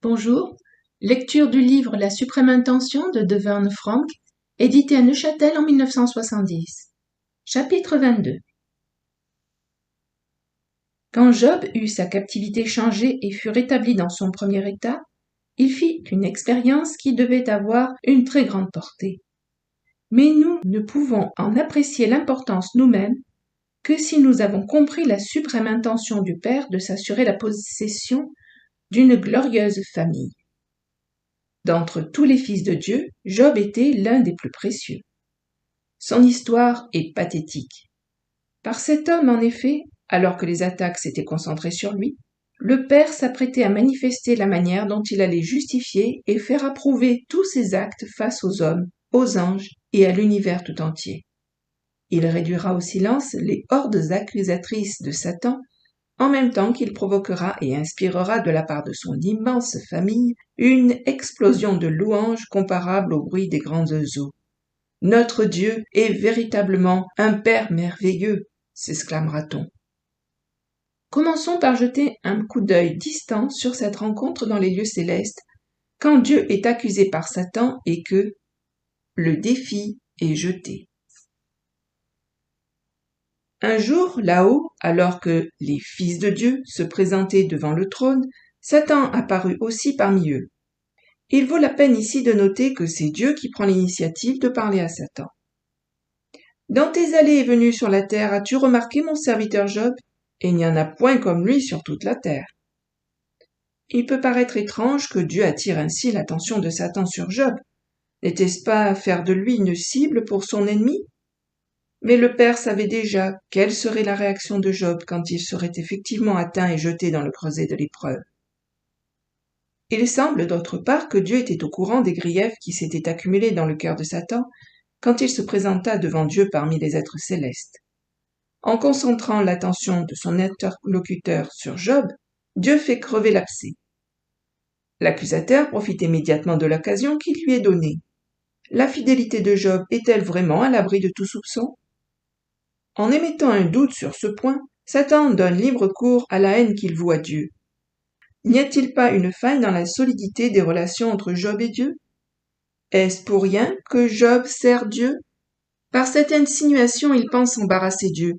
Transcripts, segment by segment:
Bonjour, lecture du livre La suprême intention de Deverne Frank, édité à Neuchâtel en 1970. Chapitre 22. Quand Job eut sa captivité changée et fut rétabli dans son premier état, il fit une expérience qui devait avoir une très grande portée. Mais nous ne pouvons en apprécier l'importance nous-mêmes que si nous avons compris la suprême intention du Père de s'assurer la possession d'une glorieuse famille. D'entre tous les fils de Dieu, Job était l'un des plus précieux. Son histoire est pathétique. Par cet homme, en effet, alors que les attaques s'étaient concentrées sur lui, le Père s'apprêtait à manifester la manière dont il allait justifier et faire approuver tous ses actes face aux hommes, aux anges et à l'univers tout entier. Il réduira au silence les hordes accusatrices de Satan, en même temps qu'il provoquera et inspirera de la part de son immense famille une explosion de louanges comparable au bruit des grandes eaux. « Notre Dieu est véritablement un Père merveilleux !» s'exclamera-t-on. Commençons par jeter un coup d'œil distant sur cette rencontre dans les lieux célestes, quand Dieu est accusé par Satan et que le défi est jeté. Un jour, là-haut, alors que les fils de Dieu se présentaient devant le trône, Satan apparut aussi parmi eux. Il vaut la peine ici de noter que c'est Dieu qui prend l'initiative de parler à Satan. « Dans tes allées et venues sur la terre, as-tu remarqué mon serviteur Job? Et il n'y en a point comme lui sur toute la terre. » Il peut paraître étrange que Dieu attire ainsi l'attention de Satan sur Job. N'était-ce pas faire de lui une cible pour son ennemi? Mais le Père savait déjà quelle serait la réaction de Job quand il serait effectivement atteint et jeté dans le creuset de l'épreuve. Il semble d'autre part que Dieu était au courant des griefs qui s'étaient accumulés dans le cœur de Satan quand il se présenta devant Dieu parmi les êtres célestes. En concentrant l'attention de son interlocuteur sur Job, Dieu fait crever l'abcès. L'accusateur profite immédiatement de l'occasion qui lui est donnée. La fidélité de Job est-elle vraiment à l'abri de tout soupçon? En émettant un doute sur ce point, Satan donne libre cours à la haine qu'il voue à Dieu. N'y a-t-il pas une faille dans la solidité des relations entre Job et Dieu? Est-ce pour rien que Job sert Dieu? Par cette insinuation, il pense embarrasser Dieu.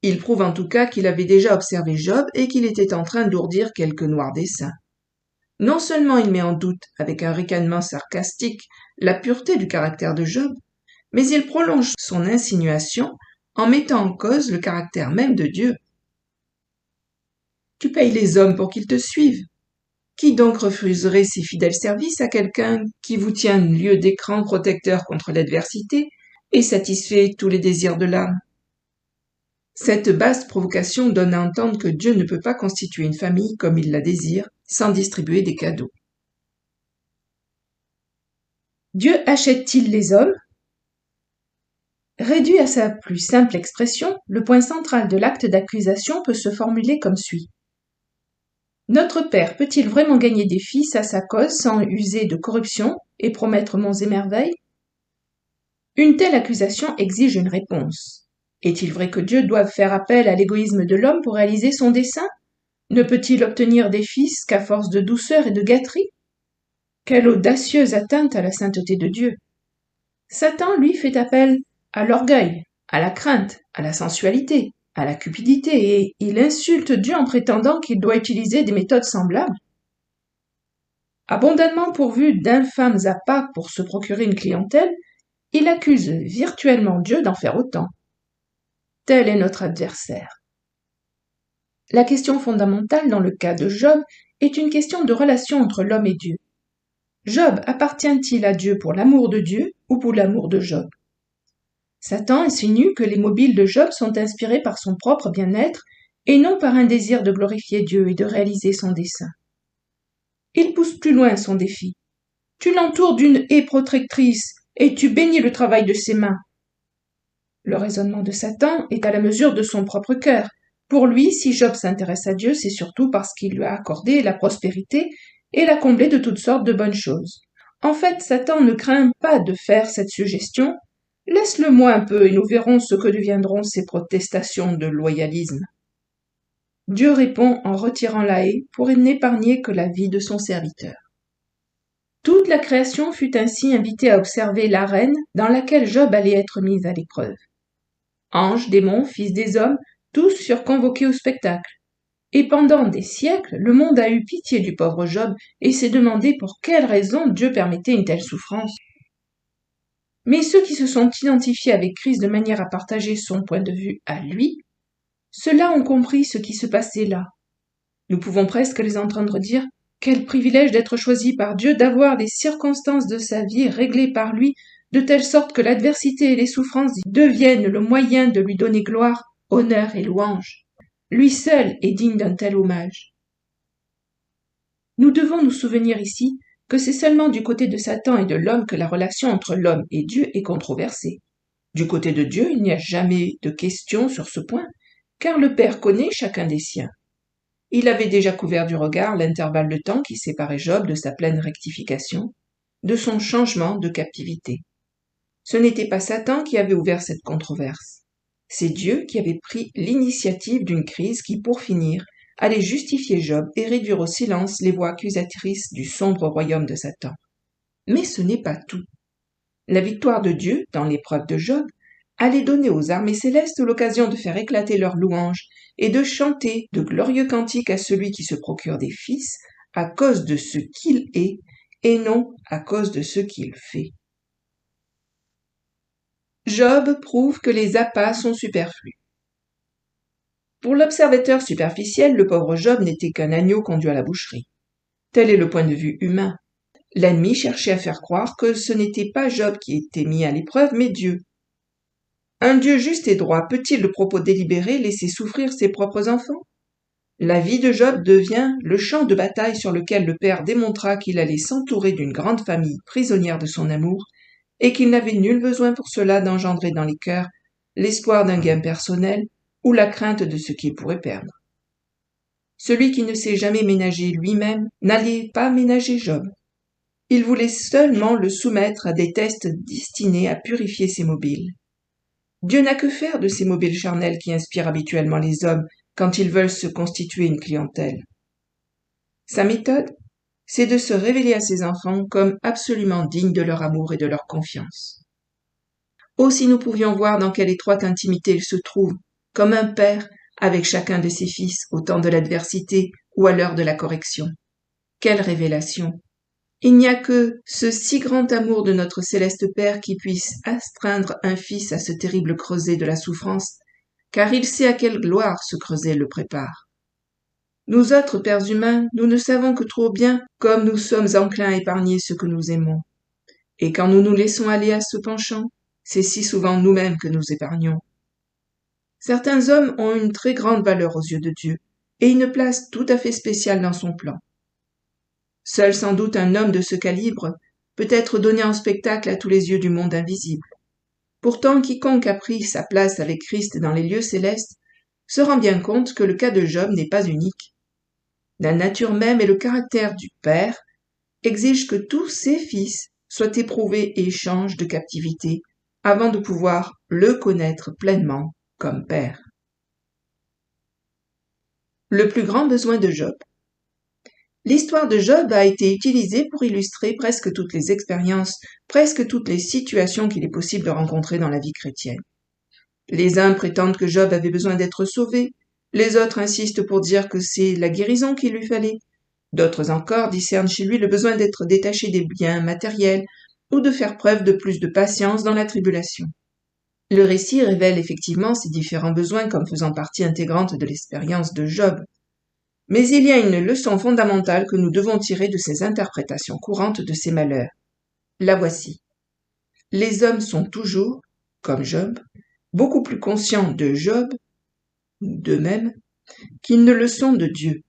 Il prouve en tout cas qu'il avait déjà observé Job et qu'il était en train d'ourdir quelques noirs desseins. Non seulement il met en doute, avec un ricanement sarcastique, la pureté du caractère de Job, mais il prolonge son insinuation en mettant en cause le caractère même de Dieu. Tu payes les hommes pour qu'ils te suivent. Qui donc refuserait si fidèle service à quelqu'un qui vous tient lieu d'écran protecteur contre l'adversité et satisfait tous les désirs de l'âme? Cette basse provocation donne à entendre que Dieu ne peut pas constituer une famille comme il la désire, sans distribuer des cadeaux. Dieu achète-t-il les hommes? Réduit à sa plus simple expression, le point central de l'acte d'accusation peut se formuler comme suit. Notre Père peut-il vraiment gagner des fils à sa cause sans user de corruption et promettre monts et merveilles? Une telle accusation exige une réponse. Est-il vrai que Dieu doive faire appel à l'égoïsme de l'homme pour réaliser son dessein? Ne peut-il obtenir des fils qu'à force de douceur et de gâterie? Quelle audacieuse atteinte à la sainteté de Dieu! Satan, lui, fait appel à l'orgueil, à la crainte, à la sensualité, à la cupidité, et il insulte Dieu en prétendant qu'il doit utiliser des méthodes semblables. Abondamment pourvu d'infâmes appâts pour se procurer une clientèle, il accuse virtuellement Dieu d'en faire autant. Tel est notre adversaire. La question fondamentale dans le cas de Job est une question de relation entre l'homme et Dieu. Job appartient-il à Dieu pour l'amour de Dieu ou pour l'amour de Job? Satan insinue que les mobiles de Job sont inspirés par son propre bien-être et non par un désir de glorifier Dieu et de réaliser son dessein. Il pousse plus loin son défi. Tu l'entoures d'une haie protectrice et tu bénis le travail de ses mains. Le raisonnement de Satan est à la mesure de son propre cœur. Pour lui, si Job s'intéresse à Dieu, c'est surtout parce qu'il lui a accordé la prospérité et l'a comblé de toutes sortes de bonnes choses. En fait, Satan ne craint pas de faire cette suggestion. Laisse-le-moi un peu et nous verrons ce que deviendront ses protestations de loyalisme. Dieu répond en retirant la haie pour n'épargner que la vie de son serviteur. Toute la création fut ainsi invitée à observer l'arène dans laquelle Job allait être mis à l'épreuve. Anges, démons, fils des hommes, tous furent convoqués au spectacle. Et pendant des siècles, le monde a eu pitié du pauvre Job et s'est demandé pour quelle raison Dieu permettait une telle souffrance. Mais ceux qui se sont identifiés avec Christ de manière à partager son point de vue à lui, ceux-là ont compris ce qui se passait là. Nous pouvons presque les entendre dire « Quel privilège d'être choisi par Dieu, d'avoir les circonstances de sa vie réglées par lui, de telle sorte que l'adversité et les souffrances deviennent le moyen de lui donner gloire, honneur et louange. Lui seul est digne d'un tel hommage. » Nous devons nous souvenir ici que c'est seulement du côté de Satan et de l'homme que la relation entre l'homme et Dieu est controversée. Du côté de Dieu, il n'y a jamais de question sur ce point, car le Père connaît chacun des siens. Il avait déjà couvert du regard l'intervalle de temps qui séparait Job de sa pleine rectification, de son changement de captivité. Ce n'était pas Satan qui avait ouvert cette controverse. C'est Dieu qui avait pris l'initiative d'une crise qui, pour finir, allait justifier Job et réduire au silence les voix accusatrices du sombre royaume de Satan. Mais ce n'est pas tout. La victoire de Dieu, dans l'épreuve de Job, allait donner aux armées célestes l'occasion de faire éclater leurs louanges et de chanter de glorieux cantiques à celui qui se procure des fils à cause de ce qu'il est et non à cause de ce qu'il fait. Job prouve que les appas sont superflus. Pour l'observateur superficiel, le pauvre Job n'était qu'un agneau conduit à la boucherie. Tel est le point de vue humain. L'ennemi cherchait à faire croire que ce n'était pas Job qui était mis à l'épreuve, mais Dieu. Un Dieu juste et droit peut-il, de propos délibéré, laisser souffrir ses propres enfants? La vie de Job devient le champ de bataille sur lequel le Père démontra qu'il allait s'entourer d'une grande famille prisonnière de son amour et qu'il n'avait nul besoin pour cela d'engendrer dans les cœurs l'espoir d'un gain personnel ou la crainte de ce qu'il pourrait perdre. Celui qui ne s'est jamais ménagé lui-même n'allait pas ménager Job. Il voulait seulement le soumettre à des tests destinés à purifier ses mobiles. Dieu n'a que faire de ces mobiles charnels qui inspirent habituellement les hommes quand ils veulent se constituer une clientèle. Sa méthode, c'est de se révéler à ses enfants comme absolument dignes de leur amour et de leur confiance. Oh, si nous pouvions voir dans quelle étroite intimité il se trouve, comme un père avec chacun de ses fils au temps de l'adversité ou à l'heure de la correction. Quelle révélation! Il n'y a que ce si grand amour de notre céleste Père qui puisse astreindre un fils à ce terrible creuset de la souffrance, car il sait à quelle gloire ce creuset le prépare. Nous autres pères humains, nous ne savons que trop bien comme nous sommes enclins à épargner ce que nous aimons. Et quand nous nous laissons aller à ce penchant, c'est si souvent nous-mêmes que nous épargnons. Certains hommes ont une très grande valeur aux yeux de Dieu, et une place tout à fait spéciale dans son plan. Seul sans doute un homme de ce calibre peut être donné en spectacle à tous les yeux du monde invisible. Pourtant, quiconque a pris sa place avec Christ dans les lieux célestes se rend bien compte que le cas de Job n'est pas unique. La nature même et le caractère du Père exigent que tous ses fils soient éprouvés et changent de captivité avant de pouvoir le connaître pleinement comme Père. Le plus grand besoin de Job. L'histoire de Job a été utilisée pour illustrer presque toutes les expériences, presque toutes les situations qu'il est possible de rencontrer dans la vie chrétienne. Les uns prétendent que Job avait besoin d'être sauvé, les autres insistent pour dire que c'est la guérison qu'il lui fallait. D'autres encore discernent chez lui le besoin d'être détaché des biens matériels ou de faire preuve de plus de patience dans la tribulation. Le récit révèle effectivement ces différents besoins comme faisant partie intégrante de l'expérience de Job. Mais il y a une leçon fondamentale que nous devons tirer de ces interprétations courantes de ces malheurs. La voici. Les hommes sont toujours, comme Job, beaucoup plus conscients de Job, d'eux-mêmes, qu'ils ne le sont de Dieu.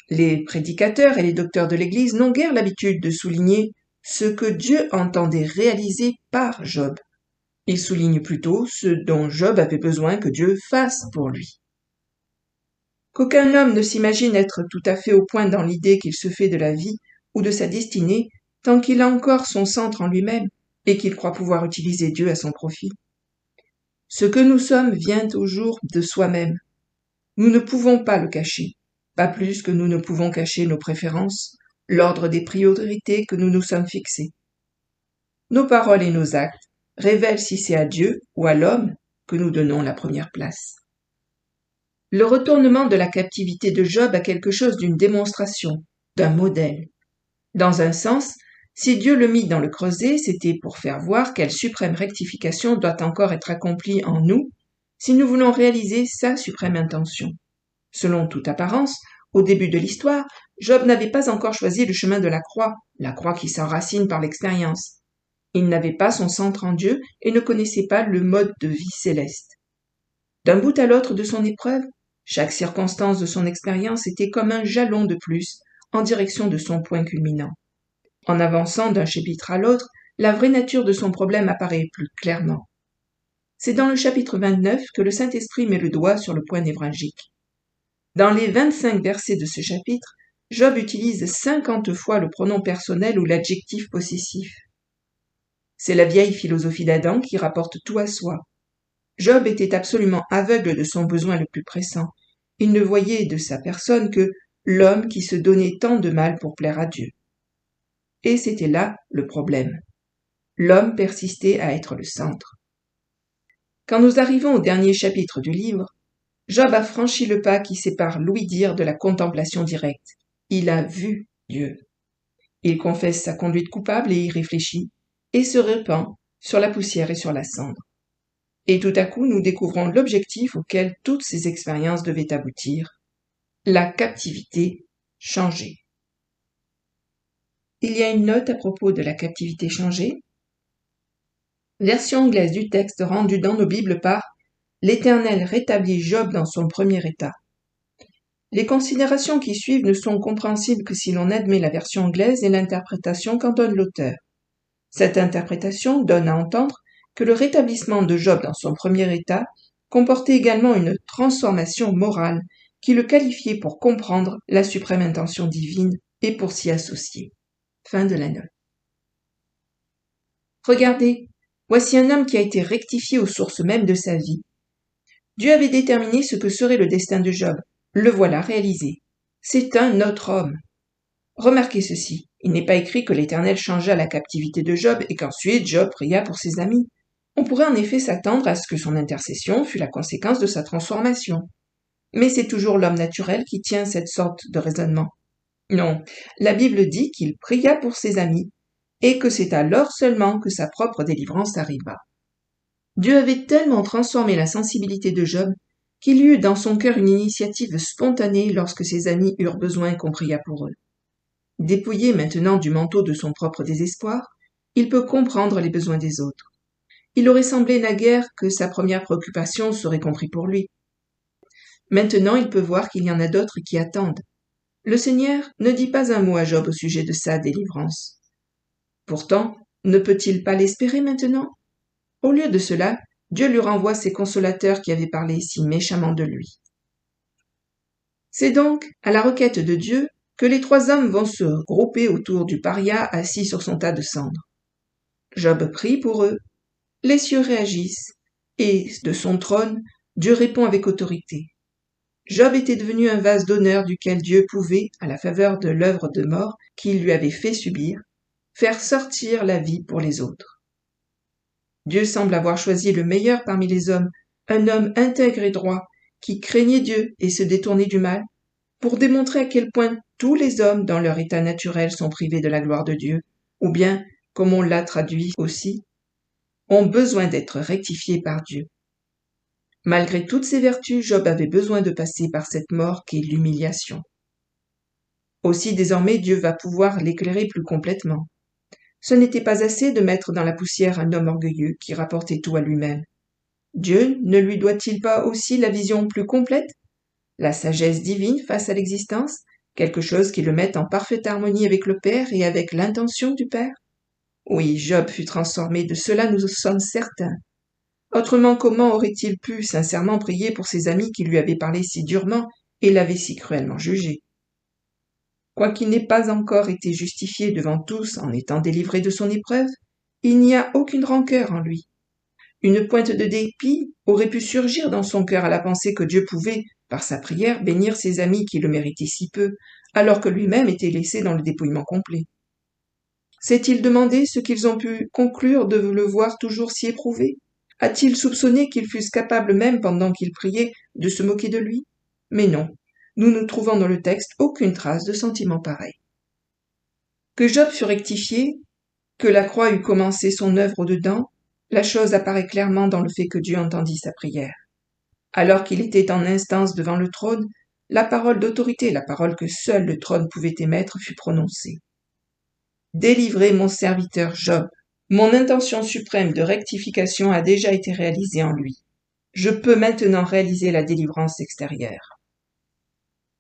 Les prédicateurs et les docteurs de l'Église n'ont guère l'habitude de souligner ce que Dieu entendait réaliser par Job. Ils soulignent plutôt ce dont Job avait besoin que Dieu fasse pour lui. Qu'aucun homme ne s'imagine être tout à fait au point dans l'idée qu'il se fait de la vie ou de sa destinée tant qu'il a encore son centre en lui-même et qu'il croit pouvoir utiliser Dieu à son profit. Ce que nous sommes vient au jour de soi-même. Nous ne pouvons pas le cacher, pas plus que nous ne pouvons cacher nos préférences, l'ordre des priorités que nous nous sommes fixés. Nos paroles et nos actes révèlent si c'est à Dieu ou à l'homme que nous donnons la première place. Le retournement de la captivité de Job a quelque chose d'une démonstration, d'un modèle. Dans un sens, si Dieu le mit dans le creuset, c'était pour faire voir quelle suprême rectification doit encore être accomplie en nous si nous voulons réaliser sa suprême intention. Selon toute apparence, au début de l'histoire, Job n'avait pas encore choisi le chemin de la croix qui s'enracine par l'expérience. Il n'avait pas son centre en Dieu et ne connaissait pas le mode de vie céleste. D'un bout à l'autre de son épreuve, chaque circonstance de son expérience était comme un jalon de plus en direction de son point culminant. En avançant d'un chapitre à l'autre, la vraie nature de son problème apparaît plus clairement. C'est dans le chapitre 29 que le Saint-Esprit met le doigt sur le point névralgique. Dans les 25 versets de ce chapitre, Job utilise 50 fois le pronom personnel ou l'adjectif possessif. C'est la vieille philosophie d'Adam qui rapporte tout à soi. Job était absolument aveugle de son besoin le plus pressant. Il ne voyait de sa personne que l'homme qui se donnait tant de mal pour plaire à Dieu. Et c'était là le problème. L'homme persistait à être le centre. Quand nous arrivons au dernier chapitre du livre, Job a franchi le pas qui sépare l'ouï-dire de la contemplation directe. Il a vu Dieu. Il confesse sa conduite coupable et y réfléchit, et se répand sur la poussière et sur la cendre. Et tout à coup, nous découvrons l'objectif auquel toutes ces expériences devaient aboutir, la captivité changée. Il y a une note à propos de la captivité changée. Version anglaise du texte rendue dans nos Bibles par « L'Éternel rétablit Job dans son premier état ». Les considérations qui suivent ne sont compréhensibles que si l'on admet la version anglaise et l'interprétation qu'en donne l'auteur. Cette interprétation donne à entendre que le rétablissement de Job dans son premier état comportait également une transformation morale qui le qualifiait pour comprendre la suprême intention divine et pour s'y associer. Fin de la note. Regardez, voici un homme qui a été rectifié aux sources mêmes de sa vie. Dieu avait déterminé ce que serait le destin de Job. Le voilà réalisé. C'est un autre homme. Remarquez ceci, il n'est pas écrit que l'Éternel changea la captivité de Job et qu'ensuite Job pria pour ses amis. On pourrait en effet s'attendre à ce que son intercession fût la conséquence de sa transformation. Mais c'est toujours l'homme naturel qui tient cette sorte de raisonnement. Non, la Bible dit qu'il pria pour ses amis et que c'est alors seulement que sa propre délivrance arriva. Dieu avait tellement transformé la sensibilité de Job qu'il y eut dans son cœur une initiative spontanée lorsque ses amis eurent besoin qu'on priât pour eux. Dépouillé maintenant du manteau de son propre désespoir, il peut comprendre les besoins des autres. Il aurait semblé naguère que sa première préoccupation serait comprise pour lui. Maintenant, il peut voir qu'il y en a d'autres qui attendent. Le Seigneur ne dit pas un mot à Job au sujet de sa délivrance. Pourtant, ne peut-il pas l'espérer maintenant? Au lieu de cela, Dieu lui renvoie ses consolateurs qui avaient parlé si méchamment de lui. C'est donc à la requête de Dieu que les trois hommes vont se grouper autour du paria assis sur son tas de cendres. Job prie pour eux, les cieux réagissent, et de son trône, Dieu répond avec autorité. Job était devenu un vase d'honneur duquel Dieu pouvait, à la faveur de l'œuvre de mort qu'il lui avait fait subir, faire sortir la vie pour les autres. Dieu semble avoir choisi le meilleur parmi les hommes, un homme intègre et droit, qui craignait Dieu et se détournait du mal, pour démontrer à quel point tous les hommes dans leur état naturel sont privés de la gloire de Dieu, ou bien, comme on l'a traduit aussi, ont besoin d'être rectifiés par Dieu. Malgré toutes ses vertus, Job avait besoin de passer par cette mort qu'est l'humiliation. Aussi désormais Dieu va pouvoir l'éclairer plus complètement. Ce n'était pas assez de mettre dans la poussière un homme orgueilleux qui rapportait tout à lui-même. Dieu ne lui doit-il pas aussi la vision plus complète, la sagesse divine face à l'existence, quelque chose qui le mette en parfaite harmonie avec le Père et avec l'intention du Père? Oui, Job fut transformé, de cela nous sommes certains. Autrement, comment aurait-il pu sincèrement prier pour ses amis qui lui avaient parlé si durement et l'avaient si cruellement jugé? Quoiqu'il n'ait pas encore été justifié devant tous en étant délivré de son épreuve, il n'y a aucune rancœur en lui. Une pointe de dépit aurait pu surgir dans son cœur à la pensée que Dieu pouvait, par sa prière, bénir ses amis qui le méritaient si peu, alors que lui-même était laissé dans le dépouillement complet? S'est-il demandé ce qu'ils ont pu conclure de le voir toujours si éprouvé? A-t-il soupçonné qu'ils fussent capables même, pendant qu'il priait, de se moquer de lui? Mais non, nous ne trouvons dans le texte aucune trace de sentiment pareil. Que Job fut rectifié, que la croix eût commencé son œuvre au-dedans, la chose apparaît clairement dans le fait que Dieu entendit sa prière. Alors qu'il était en instance devant le trône, la parole d'autorité, la parole que seul le trône pouvait émettre, fut prononcée. Délivrez mon serviteur Job. Mon intention suprême de rectification a déjà été réalisée en lui. Je peux maintenant réaliser la délivrance extérieure.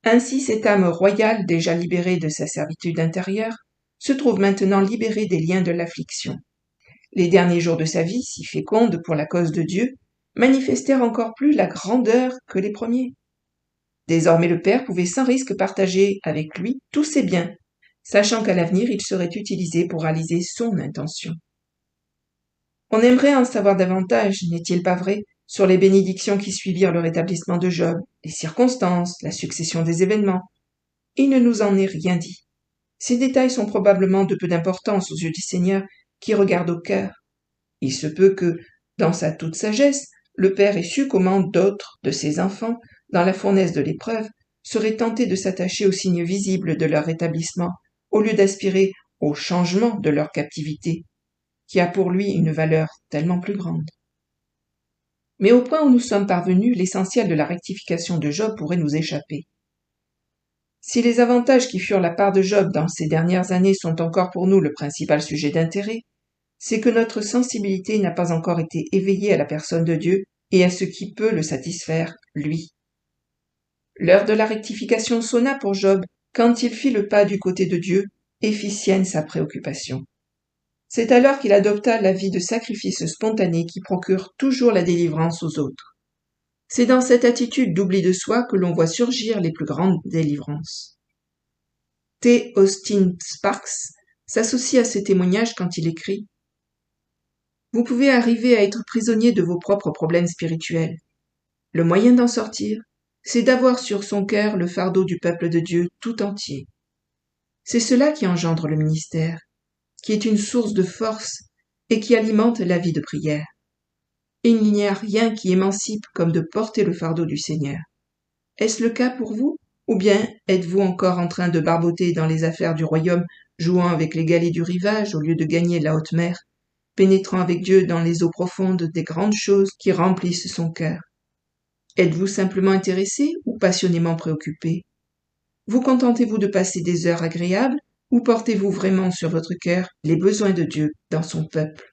Ainsi, cette âme royale, déjà libérée de sa servitude intérieure, se trouve maintenant libérée des liens de l'affliction. Les derniers jours de sa vie, si fécondes pour la cause de Dieu, manifestèrent encore plus la grandeur que les premiers. Désormais le Père pouvait sans risque partager avec lui tous ses biens, sachant qu'à l'avenir il serait utilisé pour réaliser son intention. On aimerait en savoir davantage, n'est-il pas vrai, sur les bénédictions qui suivirent le rétablissement de Job, les circonstances, la succession des événements. Il ne nous en est rien dit. Ces détails sont probablement de peu d'importance aux yeux du Seigneur, qui regarde au cœur. Il se peut que, dans sa toute sagesse, le Père ait su comment d'autres de ses enfants, dans la fournaise de l'épreuve, seraient tentés de s'attacher aux signes visibles de leur rétablissement, au lieu d'aspirer au changement de leur captivité, qui a pour lui une valeur tellement plus grande. Mais au point où nous sommes parvenus, l'essentiel de la rectification de Job pourrait nous échapper. Si les avantages qui furent la part de Job dans ces dernières années sont encore pour nous le principal sujet d'intérêt, c'est que notre sensibilité n'a pas encore été éveillée à la personne de Dieu et à ce qui peut le satisfaire, lui. L'heure de la rectification sonna pour Job quand il fit le pas du côté de Dieu et fit sienne sa préoccupation. C'est alors qu'il adopta la vie de sacrifice spontané qui procure toujours la délivrance aux autres. C'est dans cette attitude d'oubli de soi que l'on voit surgir les plus grandes délivrances. T. Austin Sparks s'associe à ces témoignages quand il écrit « Vous pouvez arriver à être prisonnier de vos propres problèmes spirituels. Le moyen d'en sortir, c'est d'avoir sur son cœur le fardeau du peuple de Dieu tout entier. C'est cela qui engendre le ministère, qui est une source de force et qui alimente la vie de prière. Il n'y a rien qui émancipe comme de porter le fardeau du Seigneur. Est-ce le cas pour vous, ou bien êtes-vous encore en train de barboter dans les affaires du royaume, jouant avec les galets du rivage au lieu de gagner la haute mer, pénétrant avec Dieu dans les eaux profondes des grandes choses qui remplissent son cœur? Êtes-vous simplement intéressé ou passionnément préoccupé? Vous contentez-vous de passer des heures agréables ou portez-vous vraiment sur votre cœur les besoins de Dieu dans son peuple?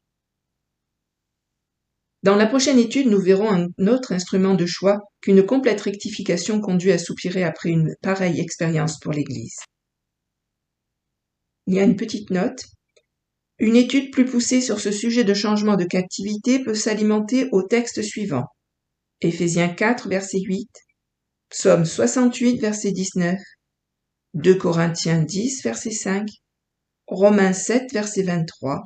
Dans la prochaine étude, nous verrons un autre instrument de choix qu'une complète rectification conduit à soupirer après une pareille expérience pour l'Église. Il y a une petite note. Une étude plus poussée sur ce sujet de changement de captivité peut s'alimenter au texte suivant. Éphésiens 4, verset 8, Psaume 68, verset 19, 2 Corinthiens 10, verset 5, Romains 7, verset 23,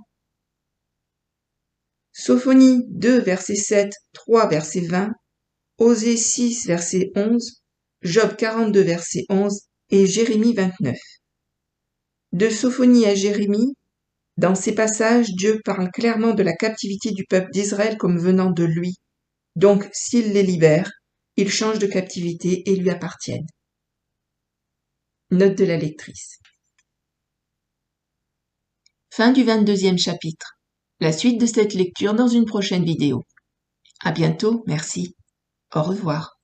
Sophonie 2, verset 7, 3, verset 20, Osée 6, verset 11, Job 42, verset 11 et Jérémie 29. De Sophonie à Jérémie, dans ces passages, Dieu parle clairement de la captivité du peuple d'Israël comme venant de lui. Donc, s'il les libère, ils changent de captivité et lui appartiennent. Note de la lectrice. Fin du 22e chapitre. La suite de cette lecture dans une prochaine vidéo. À bientôt, merci. Au revoir.